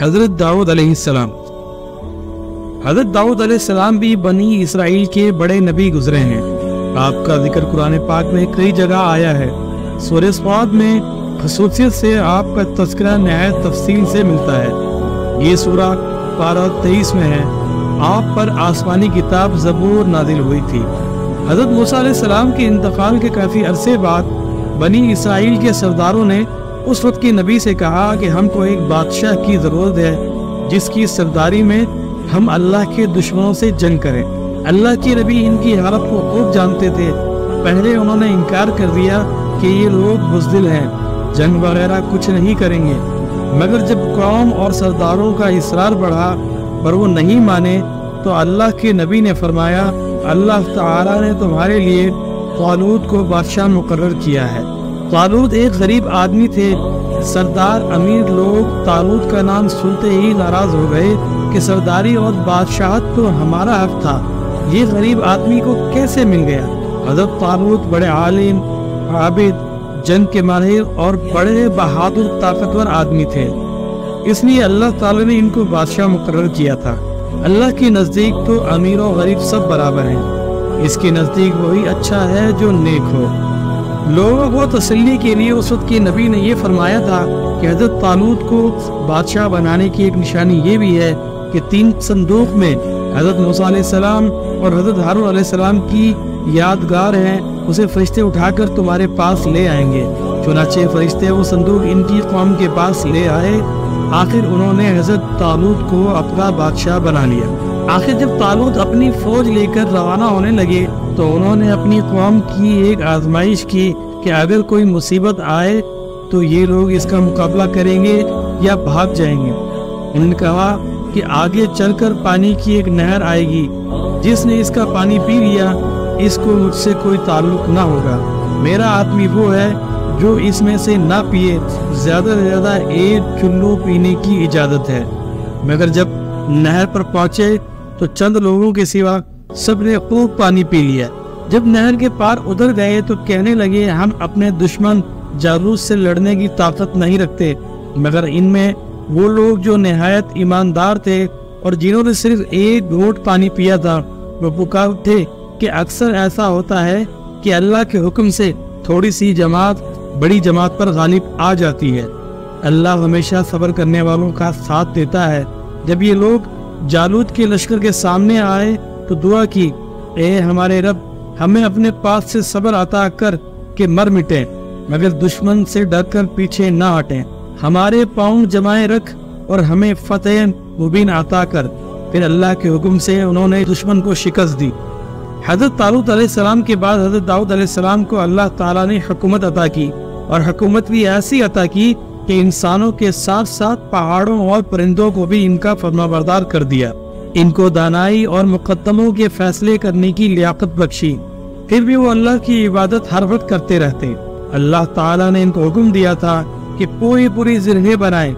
حضرت داؤد علیہ السلام۔ حضرت داؤد علیہ السلام بھی بنی اسرائیل کے بڑے نبی گزرے ہیں۔ آپ کا ذکر قرآن پاک میں کئی جگہ آیا ہے۔ سورہ صاد میں خصوصیت سے آپ کا تذکرہ نہایت تفصیل سے ملتا ہے۔ یہ سورہ پارہ 23 میں ہے۔ آپ پر آسمانی کتاب زبور نازل ہوئی تھی۔ حضرت موسیٰ علیہ السلام کے انتقال کے کافی عرصے بعد بنی اسرائیل کے سرداروں نے اس وقت کے نبی سے کہا کہ ہم کو ایک بادشاہ کی ضرورت ہے جس کی سرداری میں ہم اللہ کے دشمنوں سے جنگ کریں۔ اللہ کے نبی ان کی حالت کو خوب جانتے تھے۔ پہلے انہوں نے انکار کر دیا کہ یہ لوگ بزدل ہیں، جنگ وغیرہ کچھ نہیں کریں گے، مگر جب قوم اور سرداروں کا اصرار بڑھا پر وہ نہیں مانے تو اللہ کے نبی نے فرمایا اللہ تعالیٰ نے تمہارے لیے طالوت کو بادشاہ مقرر کیا ہے۔ طالوت ایک غریب آدمی تھے۔ سردار امیر لوگ طالوت کا نام سنتے ہی ناراض ہو گئے کہ سرداری اور بادشاہت تو ہمارا حق تھا، یہ غریب آدمی کو کیسے مل گیا؟ حضرت طالوت بڑے عالم، عابد، جنگ کے ماہر اور بڑے بہادر طاقتور آدمی تھے، اس لیے اللہ تعالی نے ان کو بادشاہ مقرر کیا تھا۔ اللہ کے نزدیک تو امیر و غریب سب برابر ہیں، اس کے نزدیک وہی اچھا ہے جو نیک ہو۔ لوگوں کو تسلی کے لیے اس وقت کے نبی نے یہ فرمایا تھا کہ حضرت طالوت کو بادشاہ بنانے کی ایک نشانی یہ بھی ہے کہ 3 صندوق میں حضرت موسیٰ علیہ السلام اور حضرت ہارون علیہ السلام کی یادگار ہیں، اسے فرشتے اٹھا کر تمہارے پاس لے آئیں گے۔ چنانچہ فرشتے وہ صندوق ان کی قوم کے پاس لے آئے۔ آخر انہوں نے حضرت طالوت کو اپنا بادشاہ بنا لیا۔ آخر جب طالوت اپنی فوج لے کر روانہ ہونے لگے تو انہوں نے اپنی قوم کی ایک آزمائش کی کہ اگر کوئی مصیبت آئے تو یہ لوگ اس کا مقابلہ کریں گے یا بھاگ جائیں گے۔ انہوں نے کہا کہ آگے چل کر پانی کی ایک نہر آئے گی، جس نے اس کا پانی پی لیا اس کو مجھ سے کوئی تعلق نہ ہوگا۔ میرا آدمی وہ ہے جو اس میں سے نہ پیے، زیادہ سے زیادہ 1 چلو پینے کی اجازت ہے۔ مگر جب نہر پر پہنچے تو چند لوگوں کے سوا سب نے خوب پانی پی لیا۔ جب نہر کے پار ادھر گئے تو کہنے لگے ہم اپنے دشمن جالوت سے لڑنے کی طاقت نہیں رکھتے، مگر ان میں وہ لوگ جو نہایت ایماندار تھے اور جنہوں نے صرف 1 گھونٹ پانی پیا تھا وہ پکار اٹھے کہ اکثر ایسا ہوتا ہے کہ اللہ کے حکم سے تھوڑی سی جماعت بڑی جماعت پر غالب آ جاتی ہے۔ اللہ ہمیشہ صبر کرنے والوں کا ساتھ دیتا ہے۔ جب یہ لوگ جالوت کے لشکر کے سامنے آئے تو دعا کی، اے ہمارے رب ہمیں اپنے پاس سے صبر عطا کر کہ مر مٹیں، مگر دشمن سے ڈر کر پیچھے نہ ہٹیں، ہمارے پاؤں جمائے رکھ اور ہمیں فتح مبین عطا کر۔ پھر اللہ کے حکم سے انہوں نے دشمن کو شکست دی۔ حضرت طالوت علیہ السلام کے بعد حضرت داؤد علیہ السلام کو اللہ تعالیٰ نے حکومت عطا کی، اور حکومت بھی ایسی عطا کی کہ انسانوں کے ساتھ ساتھ پہاڑوں اور پرندوں کو بھی ان کا فرمانبردار کر دیا۔ ان کو دانائی اور مقدموں کے فیصلے کرنے کی لیاقت بخشی، پھر بھی وہ اللہ کی عبادت ہر وقت کرتے رہتے۔ اللہ تعالیٰ نے ان کو حکم دیا تھا کہ پوری زرہیں بنائیں،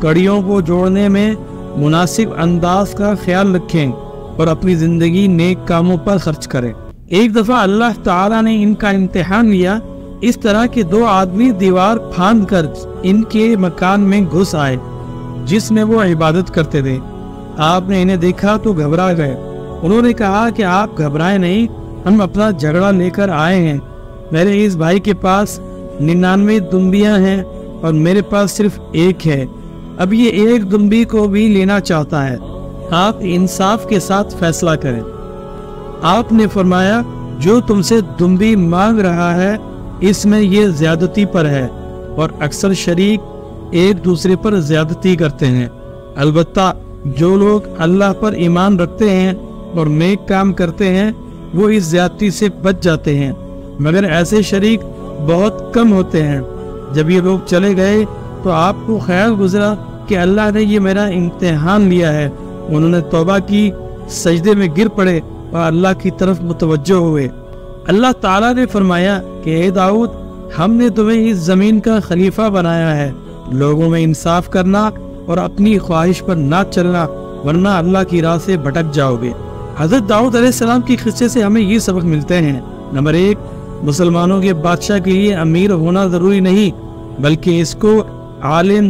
کڑیوں کو جوڑنے میں مناسب انداز کا خیال رکھیں اور اپنی زندگی نیک کاموں پر خرچ کریں۔ ایک دفعہ اللہ تعالیٰ نے ان کا امتحان لیا، اس طرح کہ 2 آدمی دیوار پھاند کر ان کے مکان میں گھس آئے جس میں وہ عبادت کرتے تھے۔ آپ نے انہیں دیکھا تو گھبرا گئے۔ انہوں نے کہا کہ آپ گھبرائیں نہیں، ہم اپنا جھگڑا لے کر آئے ہیں۔ میرے اس بھائی کے پاس 99 دمبیاں ہیں اور میرے پاس صرف 1 ہے، اب یہ 1 دمبی کو بھی لینا چاہتا ہے، آپ انصاف کے ساتھ فیصلہ کریں۔ آپ نے فرمایا جو تم سے دمبی مانگ رہا ہے اس میں یہ زیادتی پر ہے، اور اکثر شریک ایک دوسرے پر زیادتی کرتے ہیں۔ البتہ جو لوگ اللہ پر ایمان رکھتے ہیں اور نیک کام کرتے ہیں وہ اس زیادتی سے بچ جاتے ہیں، مگر ایسے شریک بہت کم ہوتے ہیں۔ جب یہ لوگ چلے گئے تو آپ کو خیال گزرا کہ اللہ نے یہ میرا امتحان لیا ہے۔ انہوں نے توبہ کی، سجدے میں گر پڑے اور اللہ کی طرف متوجہ ہوئے۔ اللہ تعالیٰ نے فرمایا کہ اے داؤد ہم نے تمہیں اس زمین کا خلیفہ بنایا ہے، لوگوں میں انصاف کرنا اور اپنی خواہش پر نہ چلنا، ورنہ اللہ کی راہ سے بھٹک جاؤ گے۔ حضرت داؤد علیہ السلام کی قصے سے ہمیں یہ سبق ملتے ہیں۔ نمبر 1، مسلمانوں کے بادشاہ کے لیے امیر ہونا ضروری نہیں، بلکہ اس کو عالم،